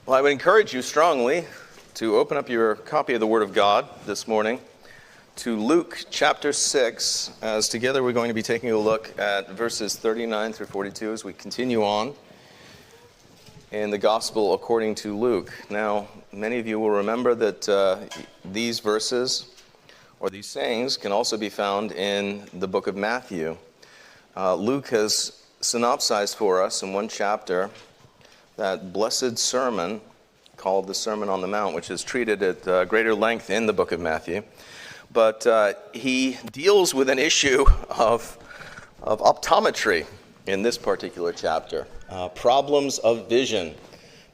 Well, I would encourage you strongly to open up your copy of the Word of God this morning to Luke chapter 6, as together we're going to be taking a look at verses 39 through 42 as we continue on in the Gospel according to Luke. Now, many of you will remember that these verses, or these sayings, can also be found in the book of Matthew. Luke has synopsized for us in one chapter that blessed sermon called the Sermon on the Mount, which is treated at greater length in the book of Matthew. But he deals with an issue of optometry in this particular chapter. Problems of vision,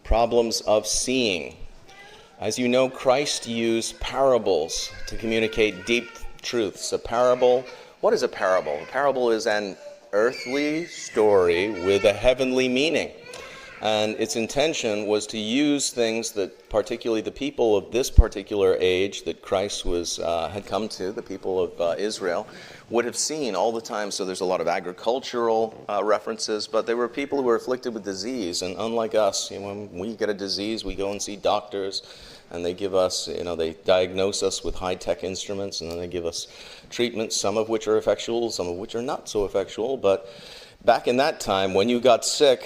problems of seeing. As you know, Christ used parables to communicate deep truths. A parable, what is a parable? A parable is an earthly story with a heavenly meaning. And its intention was to use things that particularly the people of this particular age that Christ had come to, the people of Israel, would have seen all the time. So there's a lot of agricultural references, but they were people who were afflicted with disease. And unlike us, when we get a disease, we go and see doctors, and they give us, they diagnose us with high-tech instruments, and then they give us treatments, some of which are effectual, some of which are not so effectual. But back in that time, when you got sick,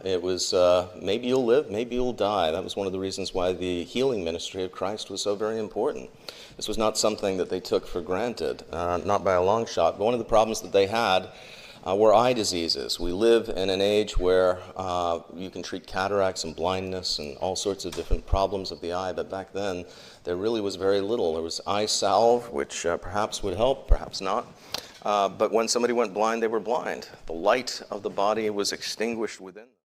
it was maybe you'll live, maybe you'll die. That was one of the reasons why the healing ministry of Christ was so very important. This was not something that they took for granted, not by a long shot. But one of the problems that they had were eye diseases. We live in an age where you can treat cataracts and blindness and all sorts of different problems of the eye, but back then there really was very little. There was eye salve, which perhaps would help, perhaps not. But when somebody went blind, they were blind. The light of the body was extinguished within them.